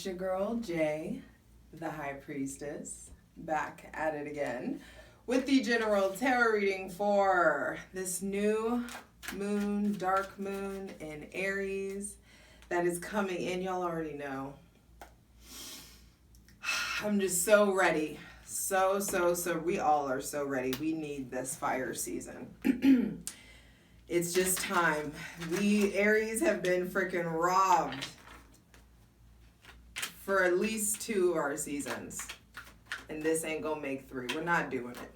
your girl, Jay, the High Priestess, back at it again with the general tarot reading for this new moon, dark moon in Aries that is coming in. Y'all already know. I'm just so ready. So we all are so ready. We need this fire season. It's just time. We Aries have been freaking robbed for at least 2 of our seasons. And this ain't gonna make 3. We're not doing it.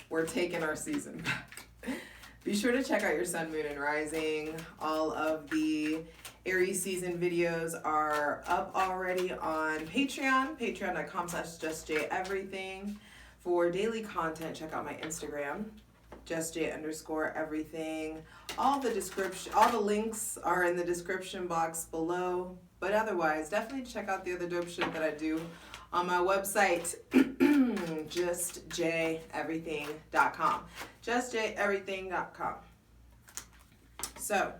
We're taking our season back. Be sure to check out your sun, moon, and rising. All of the Aries season videos are up already on Patreon, patreon.com/justjeverything. For daily content, check out my Instagram, justj_everything. All the links are in the description box below. But otherwise, definitely check out the other dope shit that I do on my website, justjeverything.com. justjeverything.com. So,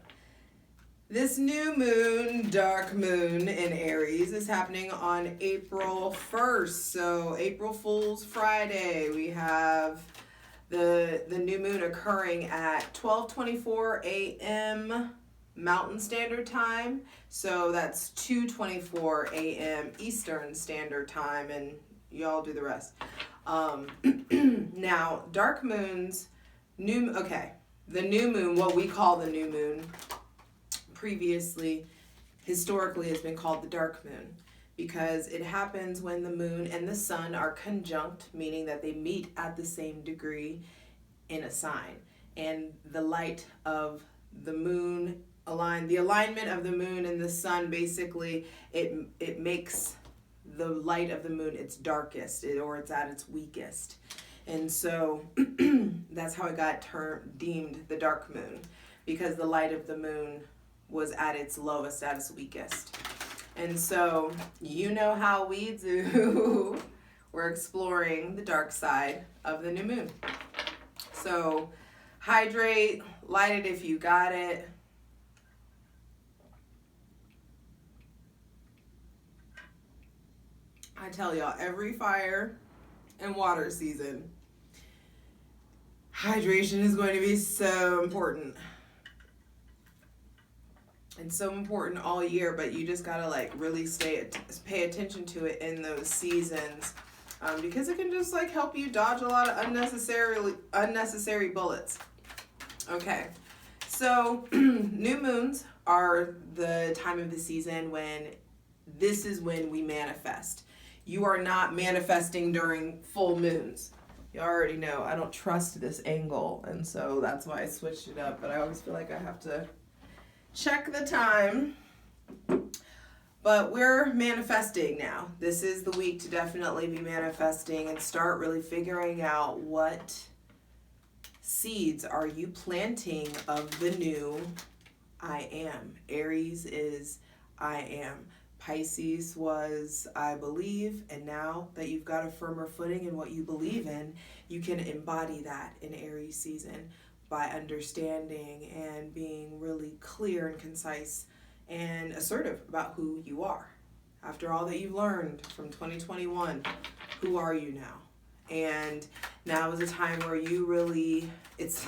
this new moon, dark moon in Aries is happening on April 1st. So, April Fool's Friday, we have the new moon occurring at 12:24 a.m. Mountain Standard Time, so that's 2:24 a.m. Eastern Standard Time, and y'all do the rest. Now, dark moons, the new moon, what we call the new moon, previously, historically, has been called the dark moon, because it happens when the moon and the sun are conjunct, meaning that they meet at the same degree in a sign, and the light of the moon the alignment of the moon and the sun, basically it makes the light of the moon its darkest, or it's at its weakest, and so that's how it got deemed the dark moon, because the light of the moon was at its lowest, at its weakest. And so you know how we do. We're exploring the dark side of the new moon. So hydrate, light it if you got it. I tell y'all, every fire and water season, hydration is going to be so important. It's so important all year, but you just gotta really pay attention to it in those seasons, because it can just help you dodge a lot of unnecessary bullets. Okay, so new moons are the time of the season when we manifest. You are not manifesting during full moons. You already know I don't trust this angle, and so that's why I switched it up, but I always feel like I have to check the time. But we're manifesting now. This is the week to definitely be manifesting and start really figuring out what seeds are you planting of the new I am. Aries is I am. Pisces was I believe, and now that you've got a firmer footing in what you believe in, you can embody that in Aries season by understanding and being really clear and concise and assertive about who you are. After all that you've learned from 2021, who are you now? And now is a time where you really, it's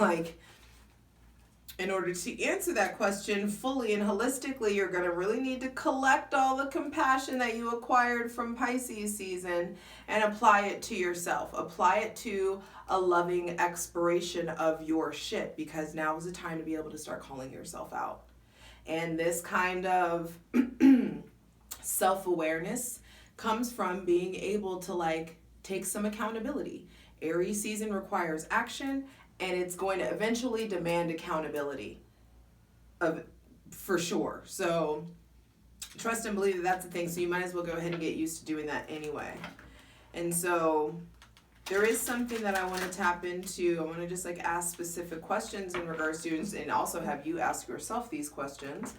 in order to answer that question fully and holistically, you're going to really need to collect all the compassion that you acquired from Pisces season and apply it to yourself. Apply it to a loving expiration of your shit, because now is the time to be able to start calling yourself out. And this kind of self-awareness comes from being able to take some accountability. Aries season requires action, and it's going to eventually demand accountability, for sure. So trust and believe that that's the thing. So you might as well go ahead and get used to doing that anyway. And so there is something that I want to tap into. I want to just ask specific questions in regards to, and also have you ask yourself these questions.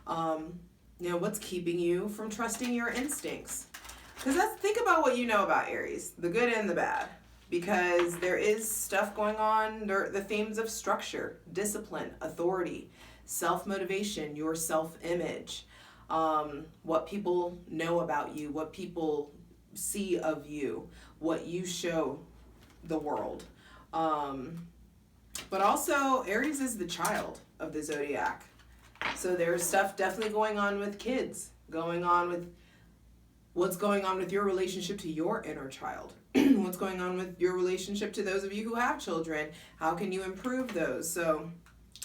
What's keeping you from trusting your instincts? Because think about what you know about Aries, the good and the bad. Because there is stuff going on, the themes of structure, discipline, authority, self-motivation, your self-image, what people know about you, what people see of you, what you show the world. But also, Aries is the child of the zodiac. So there's stuff definitely going on with kids, going on with what's going on with your relationship to your inner child. What's going on with your relationship to those of you who have children? How can you improve those? So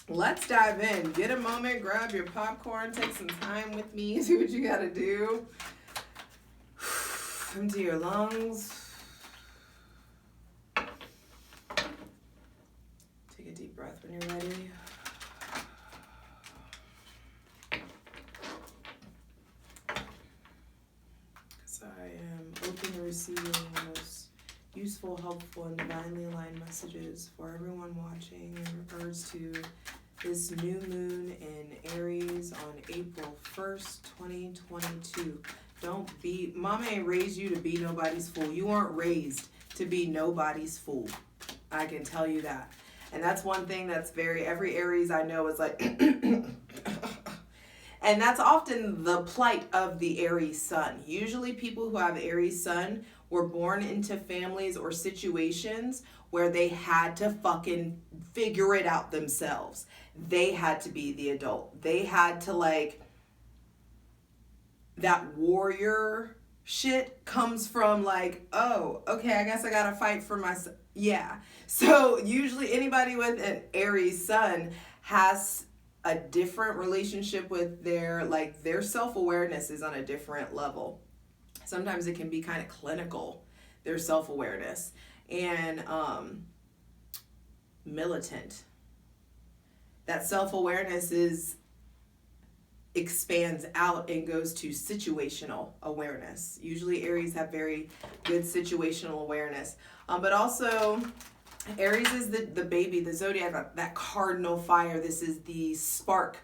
let's dive in. Get a moment, grab your popcorn, take some time with me, do what you gotta do. Empty your lungs. Take a deep breath when you're ready. I am open to receiving the most useful, helpful, and divinely aligned messages for everyone watching in regards to this new moon in Aries on April 1st, 2022. Mama ain't raised you to be nobody's fool. You aren't raised to be nobody's fool. I can tell you that. And that's one thing that's every Aries I know is like, and that's often the plight of the Aries sun. Usually people who have Aries sun were born into families or situations where they had to fucking figure it out themselves. They had to be the adult. They had to that warrior shit comes from oh, okay, I guess I gotta fight for myself. Yeah. So usually anybody with an Aries sun has a different relationship with their self-awareness is on a different level. Sometimes it can be kind of clinical, their self-awareness, and militant. That self-awareness expands out and goes to situational awareness. Usually Aries have very good situational awareness, but also Aries is the baby, the zodiac, that cardinal fire. This is the spark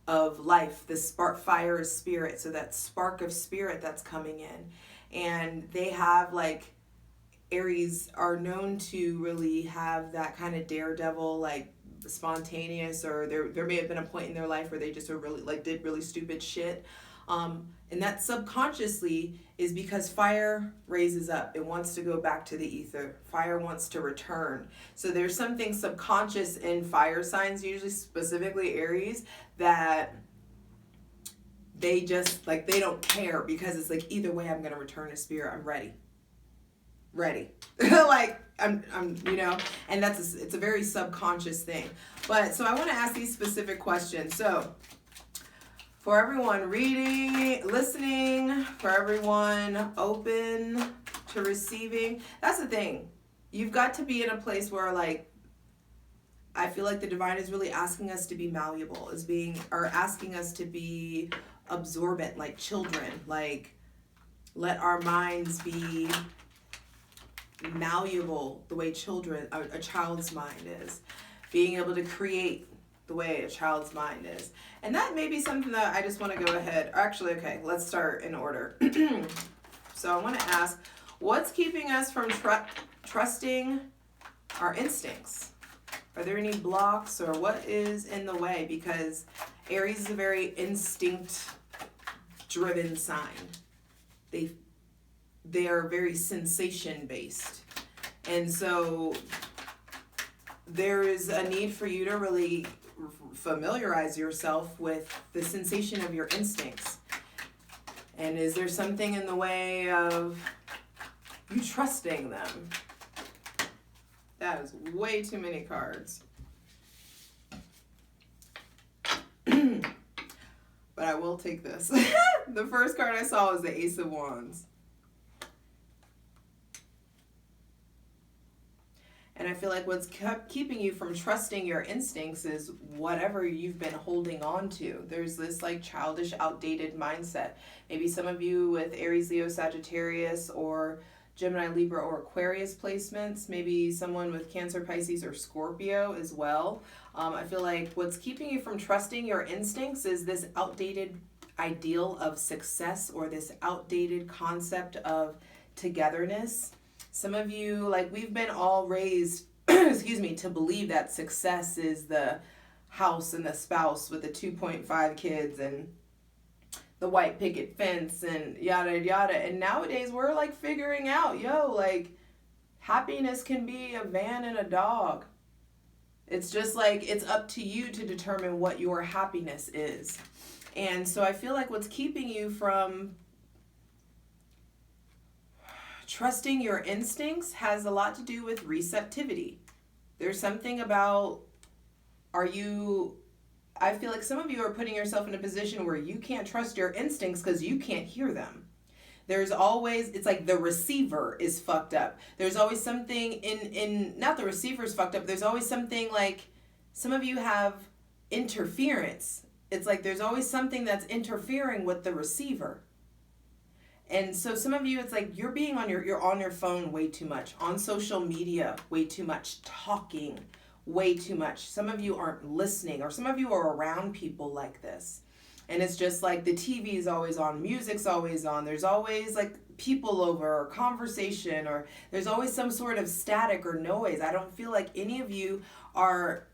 of life. The spark fire is spirit. So that spark of spirit that's coming in. And they have Aries are known to really have that kind of daredevil, spontaneous, or there may have been a point in their life where they just were really did really stupid shit. And that subconsciously is because fire raises up. It wants to go back to the ether. Fire wants to return. So there's something subconscious in fire signs, usually specifically Aries, that they just they don't care, because it's either way I'm going to return to spirit. I'm ready. I'm and it's a very subconscious thing. But so I want to ask these specific questions. So for everyone reading, listening, for everyone open to receiving, that's the thing. You've got to be in a place where I feel like the divine is really asking us to be malleable, asking us to be absorbent, like children, let our minds be malleable the way a child's mind is, being able to create the way a child's mind is. And that may be something that I just want to go ahead. Actually, okay, let's start in order. So I want to ask, what's keeping us from trusting our instincts? Are there any blocks, or what is in the way? Because Aries is a very instinct-driven sign. They are very sensation-based. And so there is a need for you to really familiarize yourself with the sensation of your instincts. And is there something in the way of you trusting them? That is way too many cards. But I will take this. The first card I saw was the Ace of Wands. And I feel like what's keeping you from trusting your instincts is whatever you've been holding on to. There's this childish, outdated mindset. Maybe some of you with Aries, Leo, Sagittarius, or Gemini, Libra, or Aquarius placements. Maybe someone with Cancer, Pisces, or Scorpio as well. I feel like what's keeping you from trusting your instincts is this outdated ideal of success, or this outdated concept of togetherness. Some of you, we've been all raised, to believe that success is the house and the spouse with the 2.5 kids and the white picket fence and yada yada. And nowadays we're like figuring out, like happiness can be a van and a dog. It's just like it's up to you to determine what your happiness is. And so I feel like what's keeping you from trusting your instincts has a lot to do with receptivity. There's something about, I feel like some of you are putting yourself in a position where you can't trust your instincts because you can't hear them. There's always, it's like the receiver is fucked up. There's always something not the receiver's fucked up, there's always something like, some of you have interference. It's like there's always something that's interfering with the receiver. And so some of you, it's like you're on your phone way too much, on social media way too much, talking way too much. Some of you aren't listening, or some of you are around people like this. And it's just like the TV is always on, music's always on, there's always like people over or conversation, or there's always some sort of static or noise. I don't feel like any of you are,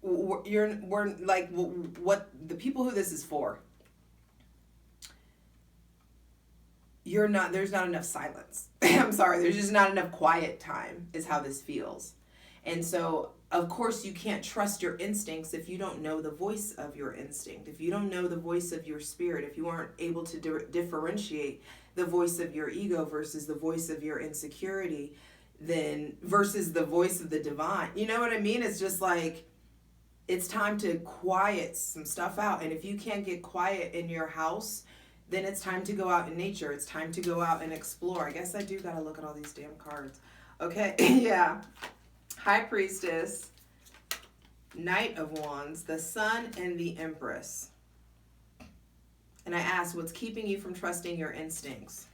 we're like what the people who this is for. There's not enough silence. I'm sorry, there's just not enough quiet time is how this feels. And so, of course, you can't trust your instincts if you don't know the voice of your instinct, if you don't know the voice of your spirit, if you aren't able to differentiate the voice of your ego versus the voice of your insecurity, then versus the voice of the divine. You know what I mean? It's just like, it's time to quiet some stuff out. And if you can't get quiet in your house, then it's time to go out in nature. It's time to go out and explore. I guess I do gotta look at all these damn cards. Okay, yeah. High Priestess, Knight of Wands, the Sun, and the Empress. And I asked, what's keeping you from trusting your instincts?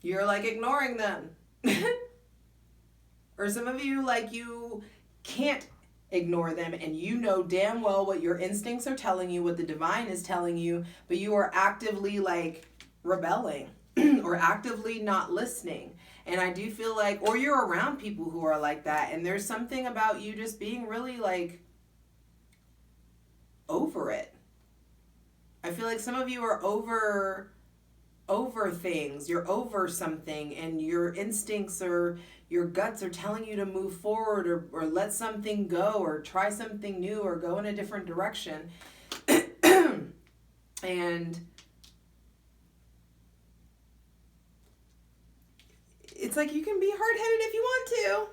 You're like ignoring them. Or some of you, like, you can't ignore them, and you know damn well what your instincts are telling you, what the divine is telling you, but you are actively like rebelling or actively not listening. And I do feel like, or you're around people who are like that, and there's something about you just being really like over it. I feel like some of you are over things. You're over something, and your instincts or your guts are telling you to move forward or let something go or try something new or go in a different direction. And it's like you can be hard-headed if you want to.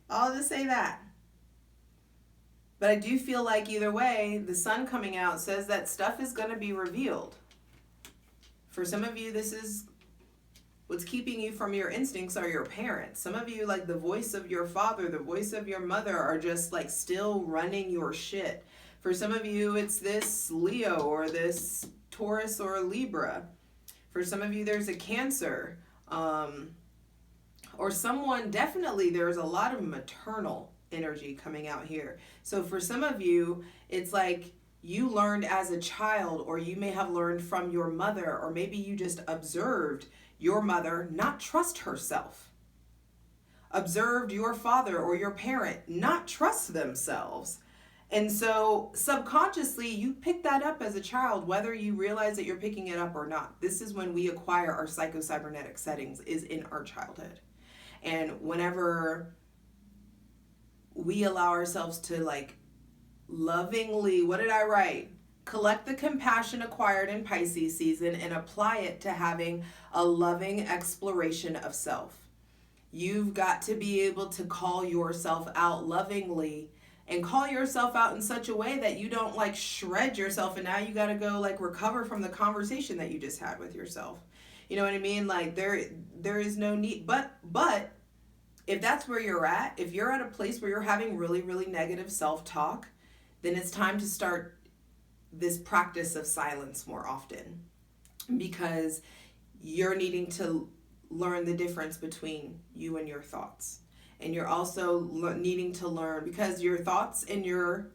I'll just say that. But I do feel like either way, the sun coming out says that stuff is going to be revealed. For some of you, this is what's keeping you from your instincts are your parents. Some of you, like the voice of your father, the voice of your mother are just like still running your shit. For some of you, it's this Leo or this Taurus or Libra. For some of you, there's a Cancer. Or someone, definitely there's a lot of maternal energy coming out here. So for some of you, it's like you learned as a child, or you may have learned from your mother, or maybe you just observed your mother not trust herself. Observed your father or your parent not trust themselves. And so subconsciously you pick that up as a child, whether you realize that you're picking it up or not. This is when we acquire our psychocybernetic settings, is in our childhood. And whenever we allow ourselves to like lovingly, what did I write? Collect the compassion acquired in Pisces season and apply it to having a loving exploration of self. You've got to be able to call yourself out lovingly, and call yourself out in such a way that you don't like shred yourself and now you got to go like recover from the conversation that you just had with yourself. You know what I mean? Like there is no need, but if that's where you're at, if you're at a place where you're having really, really negative self-talk, then it's time to start this practice of silence more often, because you're needing to learn the difference between you and your thoughts. And you're also needing to learn, because your thoughts and your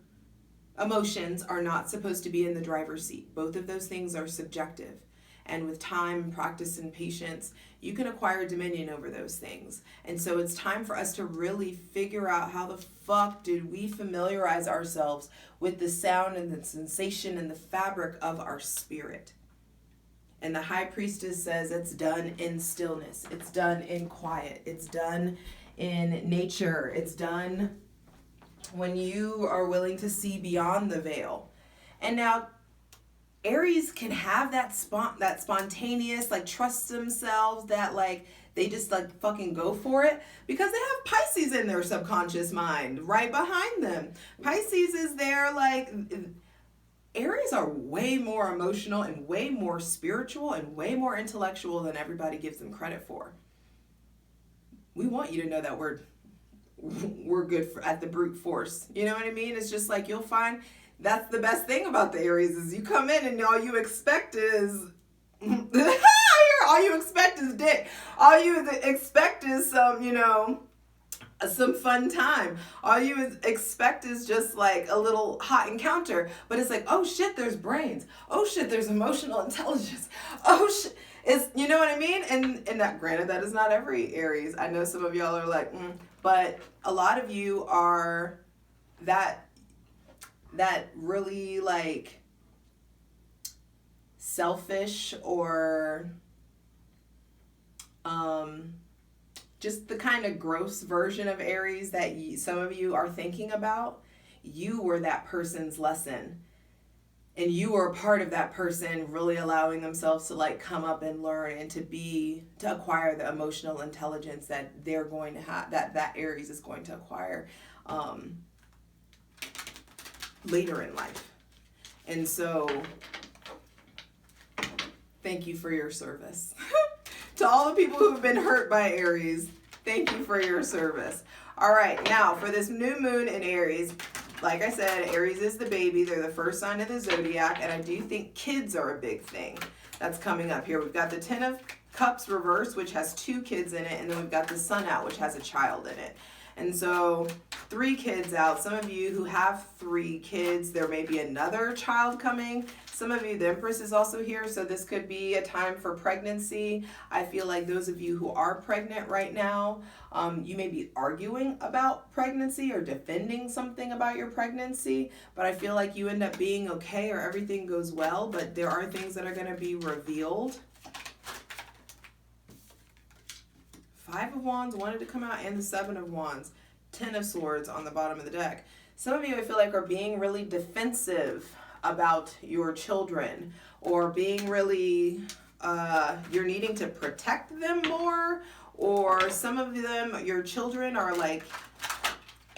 emotions are not supposed to be in the driver's seat. Both of those things are subjective. And with time, practice, and patience, you can acquire dominion over those things. And so it's time for us to really figure out how the fuck did we familiarize ourselves with the sound and the sensation and the fabric of our spirit. And the high priestess says it's done in stillness. It's done in quiet. It's done in nature. It's done when you are willing to see beyond the veil. And now Aries can have that spontaneous, like, trust themselves, that, like, they just, like, fucking go for it, because they have Pisces in their subconscious mind right behind them. Pisces is there, like, Aries are way more emotional and way more spiritual and way more intellectual than everybody gives them credit for. We want you to know that we're good at the brute force. You know what I mean? It's just like, you'll find that's the best thing about the Aries is you come in and all you expect is all you expect is dick. All you expect is some fun time. All you expect is just like a little hot encounter. But it's like, oh shit, there's brains. Oh shit, there's emotional intelligence. Oh shit. You know what I mean? And that, granted, that is not every Aries. I know some of y'all are like, but a lot of you are that really, like, selfish, or just the kind of gross version of Aries that some of you are thinking about. You were that person's lesson, and you were a part of that person really allowing themselves to, like, come up and learn and to acquire the emotional intelligence that they're going to have, that Aries is going to acquire later in life. And so thank you for your service. To all the people who've been hurt by Aries, thank you for your service. All right, now for this new moon in Aries, like I said, Aries is the baby. They're the first sign of the zodiac, and I do think kids are a big thing that's coming up here. We've got the Ten of Cups reversed, which has 2 kids in it, and then we've got the Sun out, which has a child in it. And so 3 kids out. Some of you who have 3 kids, there may be another child coming. Some of you, the Empress is also here, so this could be a time for pregnancy. I feel like those of you who are pregnant right now, you may be arguing about pregnancy or defending something about your pregnancy, but I feel like you end up being okay, or everything goes well, but there are things that are going to be revealed. 5 of Wands wanted to come out, and the 7 of Wands. 10 of Swords on the bottom of the deck. Some of you, I feel like, are being really defensive about your children, or being really, you're needing to protect them more, or some of them, your children, are like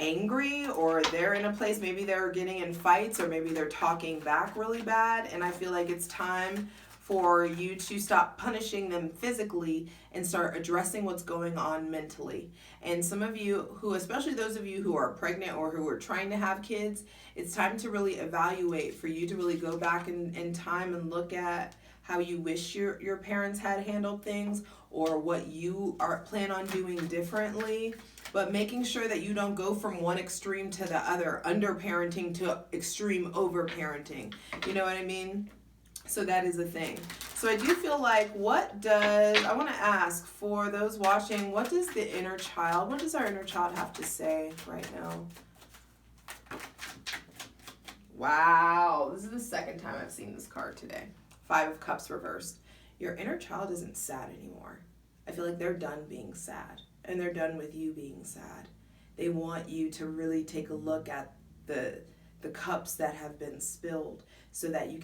angry, or they're in a place, maybe they're getting in fights, or maybe they're talking back really bad, and I feel like it's time for you to stop punishing them physically and start addressing what's going on mentally. And some of you who, especially those of you who are pregnant or who are trying to have kids, it's time to really evaluate, for you to really go back in time and look at how you wish your parents had handled things, or what you plan on doing differently, but making sure that you don't go from one extreme to the other, under-parenting to extreme over-parenting. You know what I mean? So that is a thing. So I do feel like, I want to ask for those watching, what does the inner child, what does our inner child have to say right now? Wow, this is the second time I've seen this card today. 5 of Cups reversed. Your inner child isn't sad anymore. I feel like they're done being sad, and they're done with you being sad. They want you to really take a look at the cups that have been spilled, so that you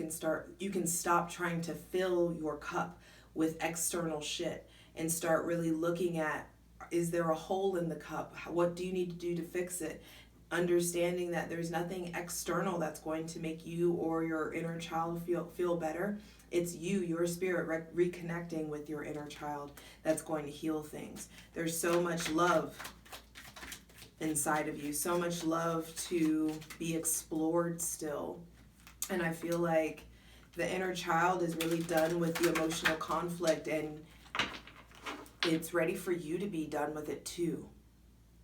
can stop trying to fill your cup with external shit and start really looking at, is there a hole in the cup? What do you need to do to fix it? Understanding that there's nothing external that's going to make you or your inner child feel better. It's you, your spirit, reconnecting with your inner child that's going to heal things. There's so much love inside of you, so much love to be explored still. And I feel like the inner child is really done with the emotional conflict, and it's ready for you to be done with it too.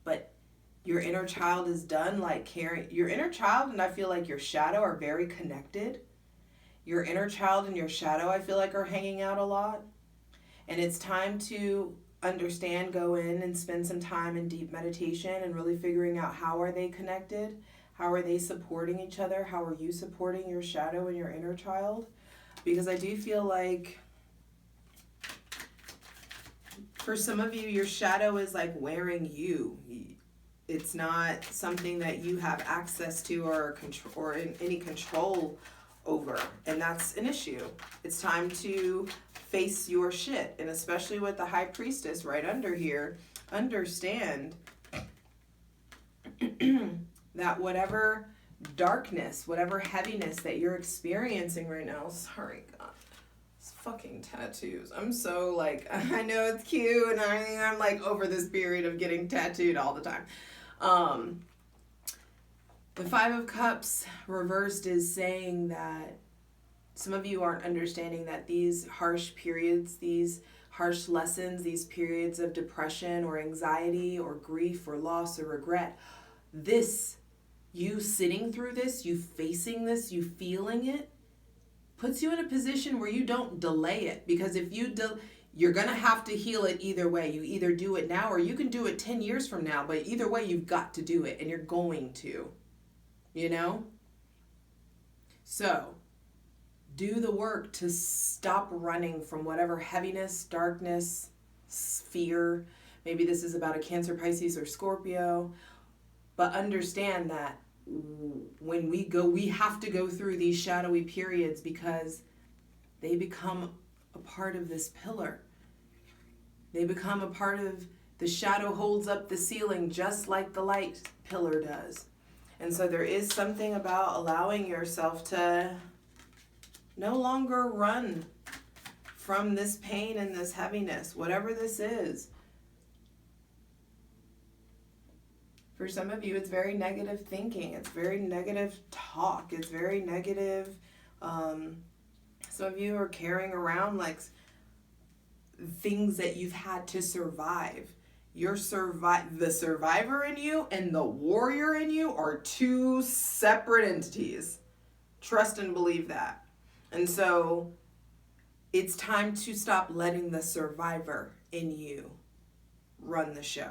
But your inner child is done, like, carrying your inner child, and I feel like your shadow are very connected. Your inner child and your shadow, I feel like, are hanging out a lot. And it's time to understand, go in and spend some time in deep meditation and really figuring out how are they connected? How are they supporting each other? How are you supporting your shadow and your inner child? Because I do feel like for some of you, your shadow is like wearing you. It's not something that you have access to or in any control over, and that's an issue. It's time to face your shit, and especially with the High Priestess right under here, understand that whatever darkness, whatever heaviness that you're experiencing right now, sorry God, it's fucking tattoos. I'm so like, I know it's cute and I'm like over this period of getting tattooed all the time. The Five of Cups reversed is saying that some of you aren't understanding that these harsh periods, these harsh lessons, these periods of depression or anxiety or grief or loss or regret, this, you sitting through this, you facing this, you feeling it, puts you in a position where you don't delay it. Because if you you're going to have to heal it either way. You either do it now or you can do it 10 years from now. But either way, you've got to do it, and you're going to, you know? So do the work to stop running from whatever heaviness, darkness, fear. Maybe this is about a Cancer, Pisces, or Scorpio. But understand that when we have to go through these shadowy periods because they become a part of this pillar. They become a part of the shadow holds up the ceiling just like the light pillar does. And so there is something about allowing yourself to no longer run from this pain and this heaviness, whatever this is. For some of you, it's very negative thinking. It's very negative talk. It's very negative. Some of you are carrying around like things that you've had to survive. The survivor in you and the warrior in you are two separate entities. Trust and believe that. And so it's time to stop letting the survivor in you run the show.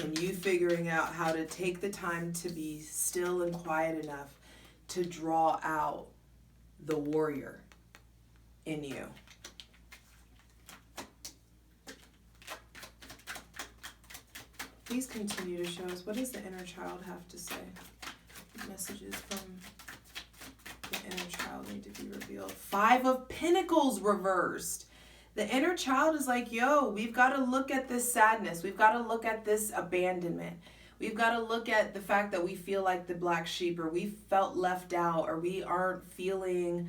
And you figuring out how to take the time to be still and quiet enough to draw out the warrior in you. Please continue to show us, what does the inner child have to say? Messages from the inner child need to be revealed. Five of Pentacles reversed. The inner child is like, yo, we've got to look at this sadness. We've got to look at this abandonment. We've got to look at the fact that we feel like the black sheep, or we felt left out, or we aren't feeling,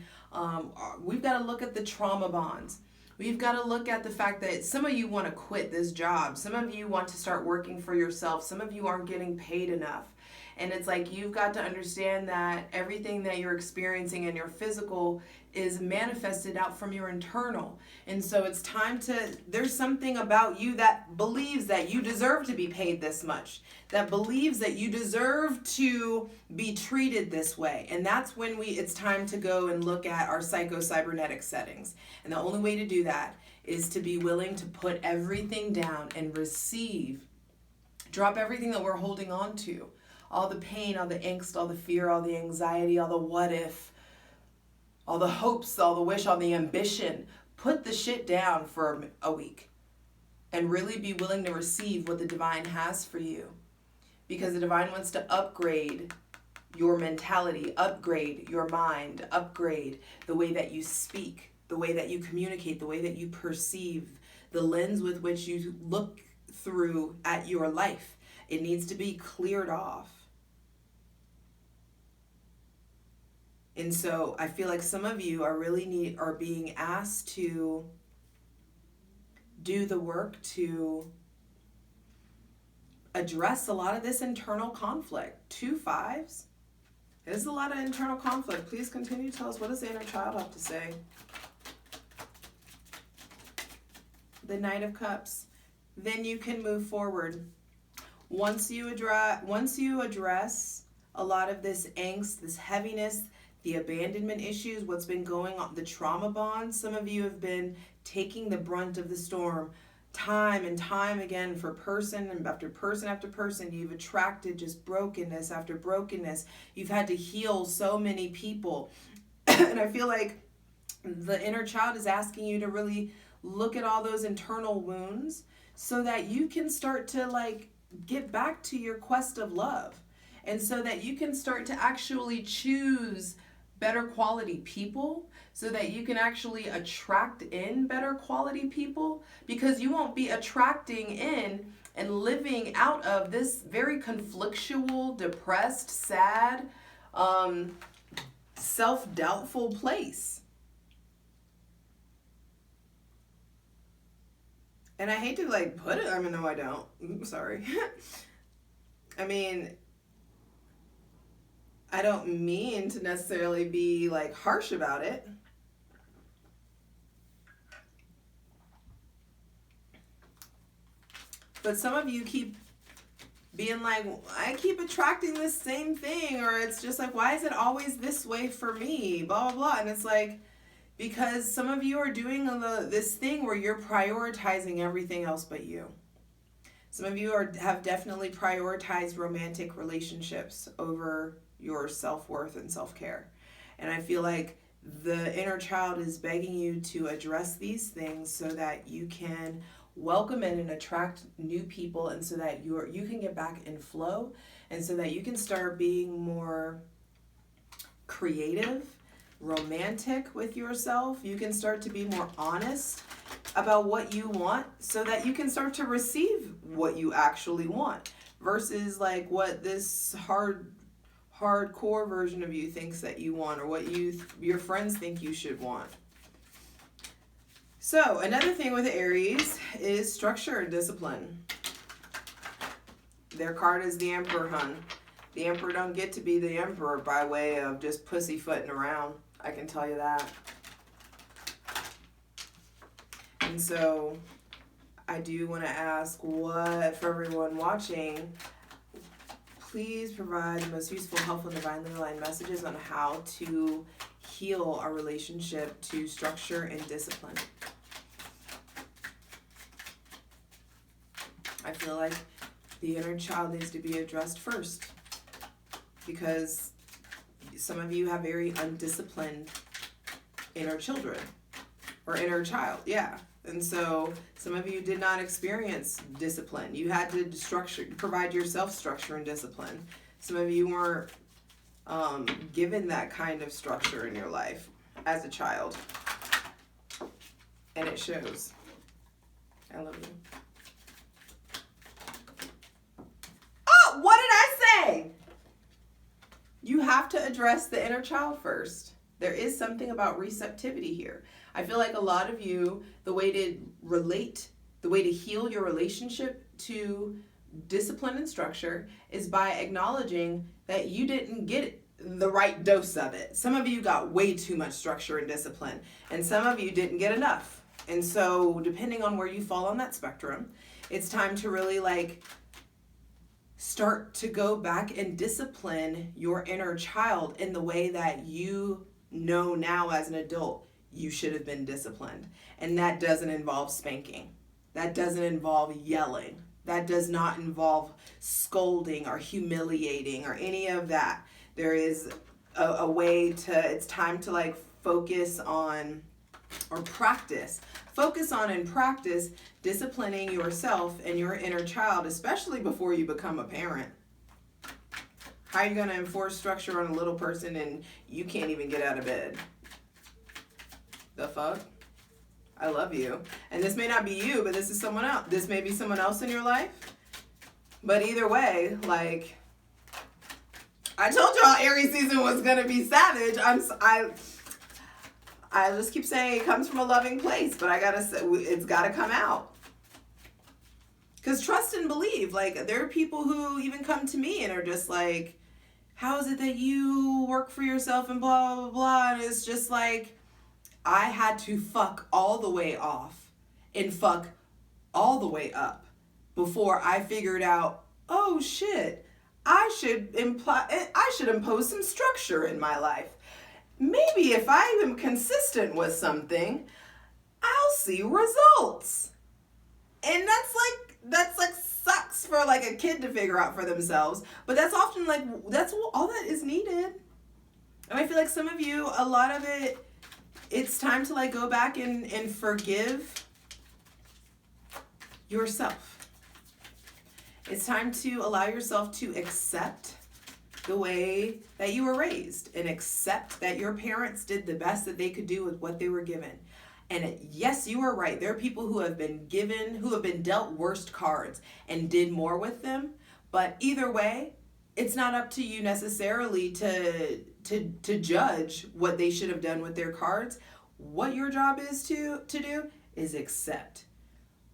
we've got to look at the trauma bonds. We've got to look at the fact that some of you want to quit this job. Some of you want to start working for yourself. Some of you aren't getting paid enough. And it's like you've got to understand that everything that you're experiencing in your physical is manifested out from your internal. And so it's time there's something about you that believes that you deserve to be paid this much, that believes that you deserve to be treated this way. And that's when it's time to go and look at our psycho-cybernetic settings. And the only way to do that is to be willing to put everything down and receive, drop everything that we're holding on to. All the pain, all the angst, all the fear, all the anxiety, all the what if, all the hopes, all the wish, all the ambition. Put the shit down for a week and really be willing to receive what the divine has for you. Because the divine wants to upgrade your mentality, upgrade your mind, upgrade the way that you speak, the way that you communicate, the way that you perceive, the lens with which you look through at your life. It needs to be cleared off. And so I feel like some of you are being asked to do the work to address a lot of this internal conflict. 2 5s. There's a lot of internal conflict. Please continue to tell us, what does the inner child have to say? The Knight of Cups. Then you can move forward. Once you address a lot of this angst, this heaviness, the abandonment issues, what's been going on, the trauma bonds. Some of you have been taking the brunt of the storm time and time again for person after person after person. You've attracted just brokenness after brokenness. You've had to heal so many people. And I feel like the inner child is asking you to really look at all those internal wounds so that you can start to like get back to your quest of love. And so that you can start to actually choose better quality people, so that you can actually attract in better quality people, because you won't be attracting in and living out of this very conflictual, depressed, sad, self-doubtful place. And I hate to like put it, I mean, no, I don't. I'm sorry. I mean, I don't mean to necessarily be like harsh about it. But some of you keep being like, I keep attracting this same thing, or it's just like, why is it always this way for me? Blah, blah, blah. And it's like, because some of you are doing this thing where you're prioritizing everything else but you. Some of you have definitely prioritized romantic relationships over your self-worth and self-care. And I feel like the inner child is begging you to address these things so that you can welcome in and attract new people, and so that you can get back in flow, and so that you can start being more creative, romantic with yourself. You can start to be more honest about what you want, so that you can start to receive what you actually want, versus like what this hardcore version of you thinks that you want, or what your friends think you should want. So another thing with Aries is structure and discipline. Their card is the Emperor, hun. The Emperor don't get to be the Emperor by way of just pussyfooting around. I can tell you that. And so I do want to ask, what, for everyone watching, please provide the most useful, helpful, divinely aligned messages on how to heal our relationship to structure and discipline. I feel like the inner child needs to be addressed first, because some of you have very undisciplined inner children, or inner child, yeah. And so some of you did not experience discipline. You had to provide yourself structure and discipline. Some of you weren't given that kind of structure in your life as a child. And it shows. I love you. Oh, what did I say? You have to address the inner child first. There is something about receptivity here. I feel like a lot of you, the way to heal your relationship to discipline and structure is by acknowledging that you didn't get the right dose of it. Some of you got way too much structure and discipline, and some of you didn't get enough. And so depending on where you fall on that spectrum, it's time to really like start to go back and discipline your inner child in the way that you know now as an adult you should have been disciplined. And that doesn't involve spanking. That doesn't involve yelling. That does not involve scolding or humiliating or any of that. There is a way to, it's time to like focus on or practice. Focus on and practice disciplining yourself and your inner child, especially before you become a parent. How are you going to enforce structure on a little person and you can't even get out of bed? The fuck? I love you. And this may not be you, but this is someone else. This may be someone else in your life. But either way, like, I told y'all Aries season was going to be savage. I just keep saying it comes from a loving place, but I gotta say, it's gotta come out. Because trust and believe, like, there are people who even come to me and are just like, how is it that you work for yourself and blah, blah, blah. And it's just like, I had to fuck all the way off and fuck all the way up before I figured out, oh shit, I should impose some structure in my life. maybe if I am consistent with something, I'll see results. And that's like sucks for like a kid to figure out for themselves, but that's often like that's all that is needed. And I feel like some of you, a lot of it, it's time to like go back and forgive yourself. It's time to allow yourself to accept the way that you were raised and accept that your parents did the best that they could do with what they were given. And yes, you are right. There are people who have been dealt worst cards and did more with them. But either way, it's not up to you necessarily to judge what they should have done with their cards. What your job is to do is accept.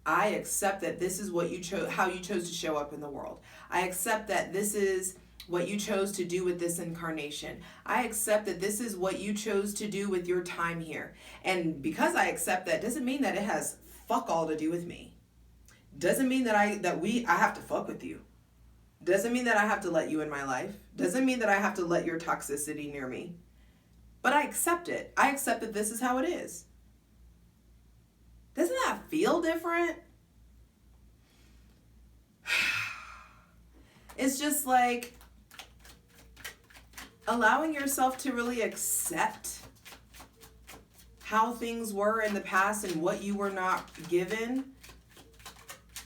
I accept that this is what you chose, how you chose to show up in the world. I accept that this is what you chose to do with this incarnation. I accept that this is what you chose to do with your time here. And because I accept that, doesn't mean that it has fuck all to do with me. Doesn't mean that I have to fuck with you. Doesn't mean that I have to let you in my life. Doesn't mean that I have to let your toxicity near me. But I accept it. I accept that this is how it is. Doesn't that feel different? It's just like allowing yourself to really accept how things were in the past and what you were not given.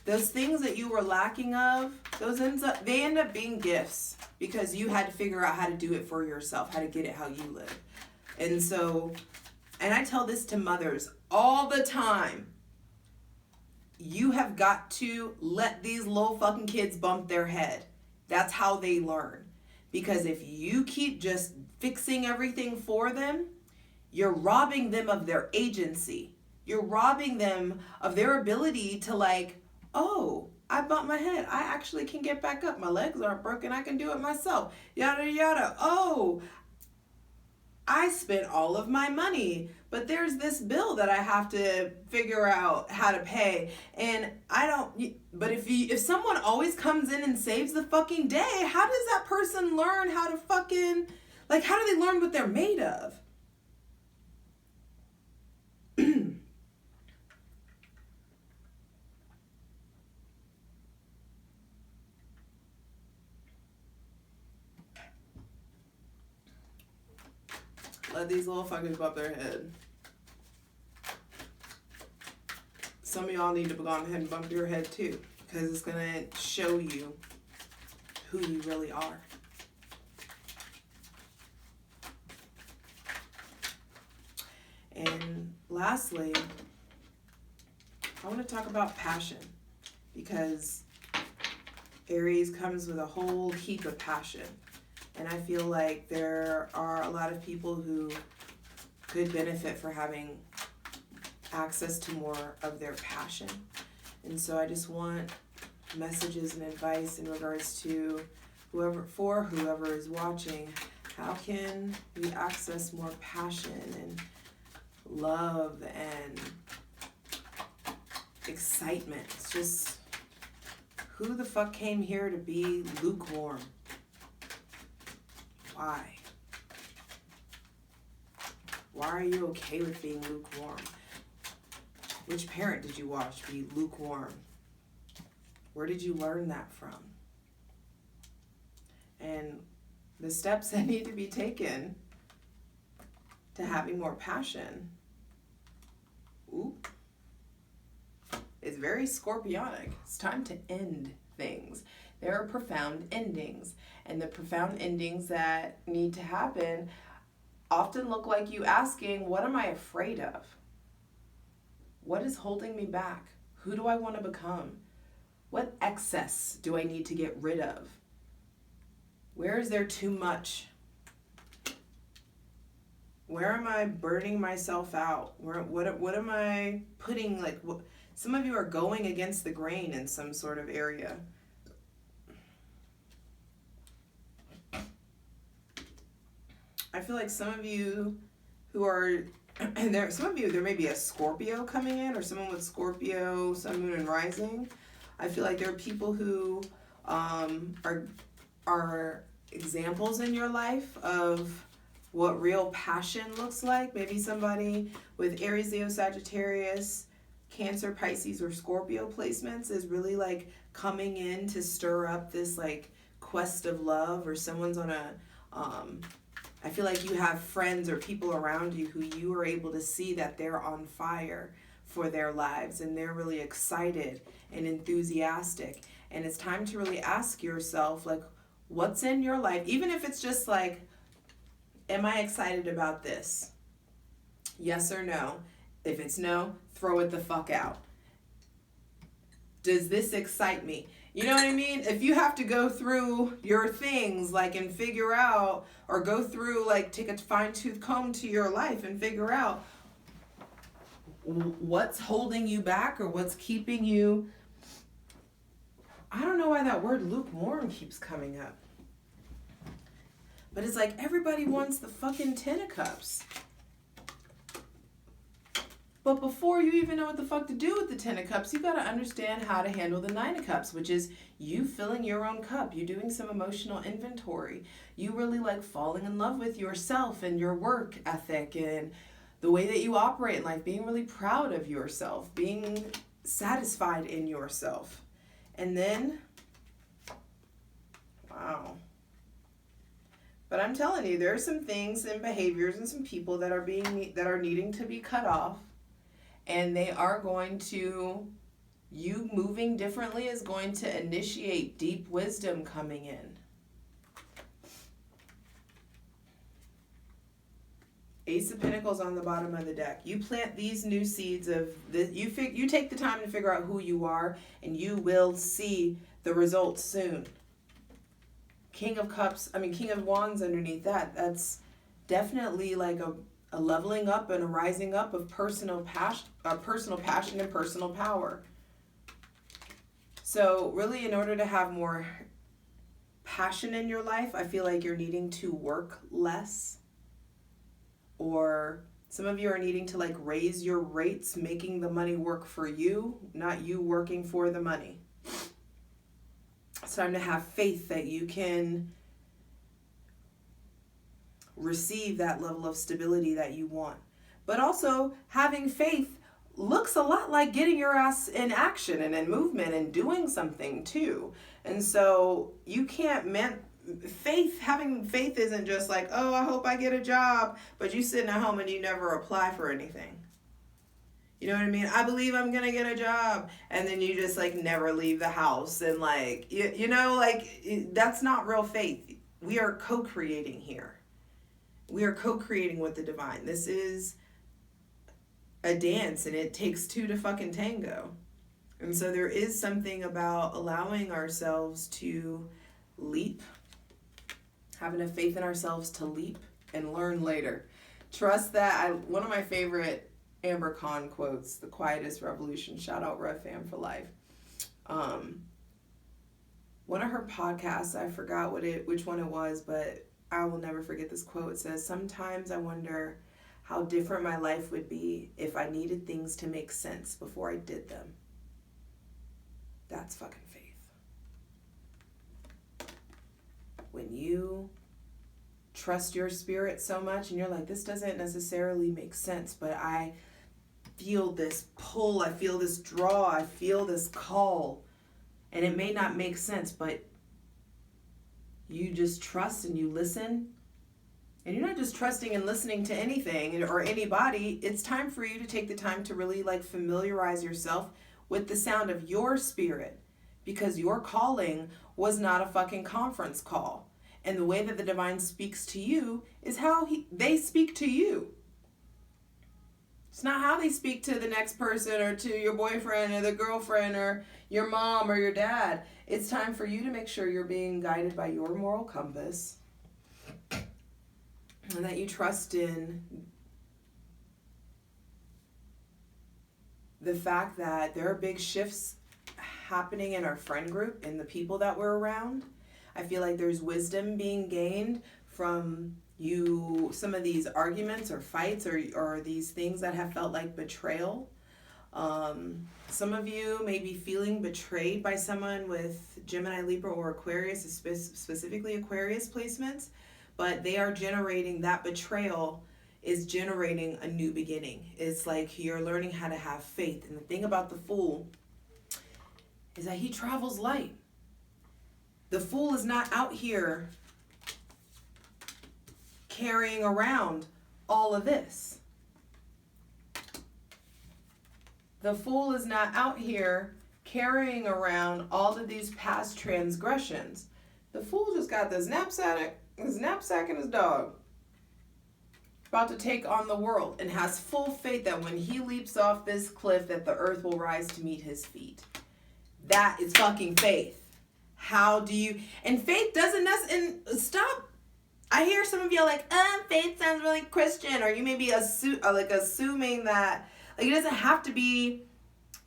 Those things that you were lacking of, they end up being gifts because you had to figure out how to do it for yourself, how to get it how you live. And so, and I tell this to mothers all the time. You have got to let these little fucking kids bump their head. That's how they learn. Because if you keep just fixing everything for them, you're robbing them of their agency. You're robbing them of their ability to like, oh, I bumped my head. I actually can get back up. My legs aren't broken. I can do it myself. Yada, yada. Oh, I spent all of my money, but there's this bill that I have to figure out how to pay. And I don't, but if someone always comes in and saves the fucking day, how does that person learn how to fucking, like, how do they learn what they're made of? Let these little fuckers bump their head. Some of y'all need to go ahead and bump your head too, because it's going to show you who you really are. And lastly, I want to talk about passion, because Aries comes with a whole heap of passion. And I feel like there are a lot of people who could benefit for having access to more of their passion. And so I just want messages and advice in regards to whoever is watching. How can we access more passion and love and excitement? It's just, who the fuck came here to be lukewarm? Why? Why are you okay with being lukewarm? Which parent did you watch be lukewarm? Where did you learn that from? And the steps that need to be taken to having more passion, it's very scorpionic. It's time to end things. There are profound endings. And the profound endings that need to happen often look like you asking, what am I afraid of? What is holding me back? Who do I want to become? What excess do I need to get rid of? Where is there too much? Where am I burning myself out? What am I putting, like, some of you are going against the grain in some sort of area. I feel like some of you who are, there may be a Scorpio coming in, or someone with Scorpio, Sun, Moon, and Rising. I feel like there are people who are examples in your life of what real passion looks like. Maybe somebody with Aries, Leo, Sagittarius, Cancer, Pisces, or Scorpio placements is really like coming in to stir up this like quest of love, or someone's on a I feel like you have friends or people around you who you are able to see that they're on fire for their lives, and they're really excited and enthusiastic. And it's time to really ask yourself, like, what's in your life? Even if it's just like, am I excited about this? Yes or no? If it's no, throw it the fuck out. Does this excite me? You know what I mean? If you have to go through your things, like, and figure out, or go through, like, take a fine-tooth comb to your life and figure out what's holding you back or what's keeping you. I don't know why that word lukewarm keeps coming up. But it's like everybody wants the fucking 10 of Cups. But before you even know what the fuck to do with the 10 of Cups, you got to understand how to handle the 9 of Cups, which is you filling your own cup. You doing some emotional inventory. You really like falling in love with yourself and your work ethic and the way that you operate in life, being really proud of yourself, being satisfied in yourself. And then, wow. But I'm telling you, there are some things and behaviors and some people that are needing to be cut off. And they are going to, you moving differently is going to initiate deep wisdom coming in. Ace of Pentacles on the bottom of the deck. You plant these new seeds of this. You take the time to figure out who you are, and you will see the results soon. King of Wands underneath that. That's definitely like a leveling up and a rising up of personal passion and personal power. So really, in order to have more passion in your life, I feel like you're needing to work less. Or some of you are needing to like raise your rates, making the money work for you, not you working for the money. It's time to have faith that you can receive that level of stability that you want. But also, having faith looks a lot like getting your ass in action and in movement and doing something too. And so you can't having faith isn't just like, oh, I hope I get a job, but you sitting at home and you never apply for anything. You know what I mean? I believe I'm going to get a job. And then you just like never leave the house. And like, that's not real faith. We are co-creating here. We are co-creating with the divine. This is a dance, and it takes two to fucking tango. And so there is something about allowing ourselves to leap, having a faith in ourselves to leap and learn later. Trust that. One of my favorite Amber Khan quotes, the quietest revolution, shout out Rev Fam for life. One of her podcasts, I forgot which one it was, but I will never forget this quote. It says, sometimes I wonder how different my life would be if I needed things to make sense before I did them. That's fucking faith. When you trust your spirit so much and you're like, this doesn't necessarily make sense, but I feel this pull, I feel this draw, I feel this call, and it may not make sense, but you just trust and you listen. And you're not just trusting and listening to anything or anybody. It's time for you to take the time to really like familiarize yourself with the sound of your spirit, because your calling was not a fucking conference call. And the way that the divine speaks to you is how they speak to you. It's not how they speak to the next person or to your boyfriend or the girlfriend or your mom or your dad. It's time for you to make sure you're being guided by your moral compass, and that you trust in the fact that there are big shifts happening in our friend group and the people that we're around. I feel like there's wisdom being gained from some of these arguments or fights or these things that have felt like betrayal. Some of you may be feeling betrayed by someone with Gemini, Libra, or Aquarius, specifically Aquarius placements. but they are generating, that betrayal is generating a new beginning. It's like you're learning how to have faith. And the thing about the Fool is that he travels light. The Fool is not out here carrying around all of this. The Fool is not out here carrying around all of these past transgressions. The Fool just got this knapsack and his dog, about to take on the world, and has full faith that when he leaps off this cliff that the earth will rise to meet his feet. That is fucking faith. How do you, and faith doesn't stop. I hear some of you like, faith sounds really Christian, or you may be assuming that, like, it doesn't have to be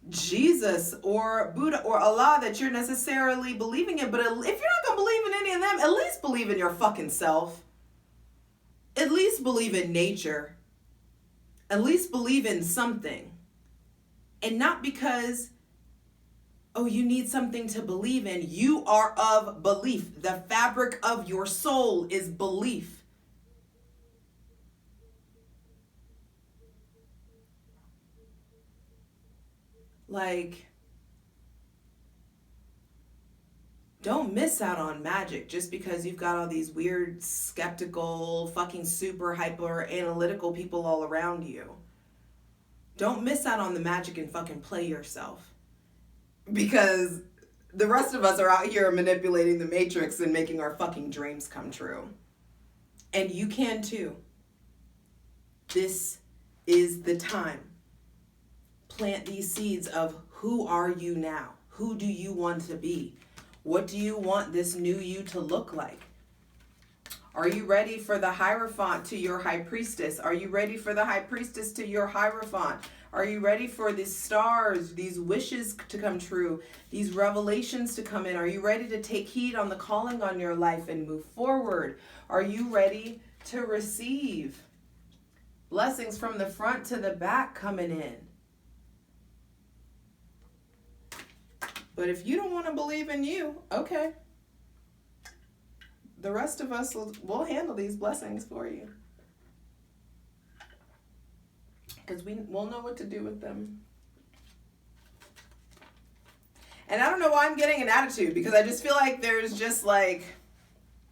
Jesus or Buddha or Allah that you're necessarily believing in. But if you're not gonna believe in any of them, at least believe in your fucking self. At least believe in nature. At least believe in something. And not because, oh, you need something to believe in. You are of belief. The fabric of your soul is belief. Like, don't miss out on magic just because you've got all these weird, skeptical, fucking super hyper analytical people all around you. Don't miss out on the magic and fucking play yourself. Because the rest of us are out here manipulating the matrix and making our fucking dreams come true. And you can too. This is the time. Plant these seeds of who are you now? Who do you want to be? What do you want this new you to look like? Are you ready for the Hierophant to your High Priestess? Are you ready for the High Priestess to your Hierophant? Are you ready for these stars, these wishes to come true, these revelations to come in? Are you ready to take heed on the calling on your life and move forward? Are you ready to receive blessings from the front to the back coming in? But if you don't want to believe in you, okay. The rest of us will handle these blessings for you. Because we'll know what to do with them. And I don't know why I'm getting an attitude, because I just feel like there's just like,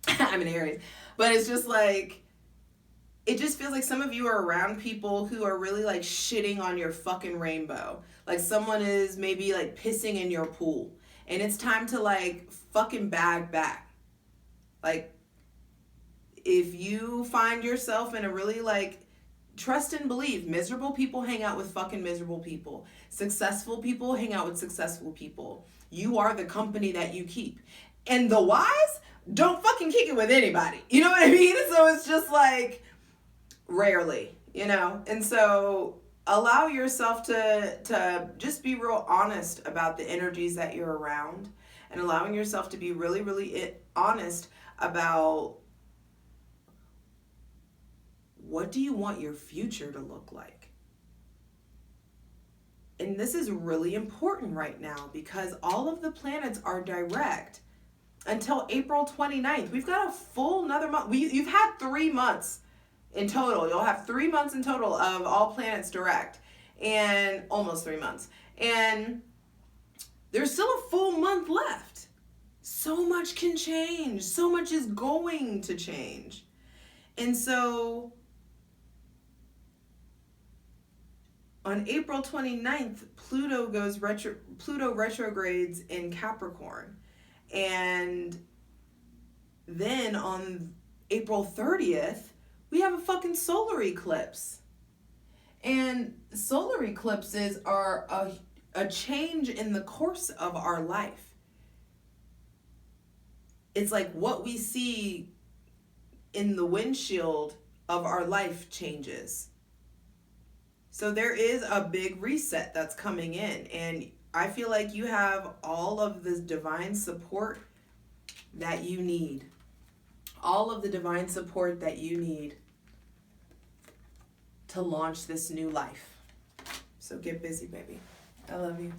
I'm an Aries, but it's just like, it just feels like some of you are around people who are really like shitting on your fucking rainbow. Like someone is maybe like pissing in your pool. And it's time to like fucking bag back. Like if you find yourself in a really like, trust and believe, miserable people hang out with fucking miserable people. Successful people hang out with successful people. You are the company that you keep. And the wise don't fucking kick it with anybody. You know what I mean? So it's just like, rarely, you know? And so allow yourself to just be real honest about the energies that you're around, and allowing yourself to be really, really honest about what do you want your future to look like. And this is really important right now because all of the planets are direct until April 29th. We've got a full another month. You've had 3 months in total. You'll have 3 months in total of all planets direct, and almost 3 months. And there's still a full month left. So much can change. So much is going to change. And so on April 29th, Pluto retrogrades in Capricorn. And then on April 30th, we have a fucking solar eclipse. And solar eclipses are a change in the course of our life. It's like what we see in the windshield of our life changes. So there is a big reset that's coming in. And I feel like you have all of this divine support that you need. All of the divine support that you need to launch this new life. So get busy, baby. I love you.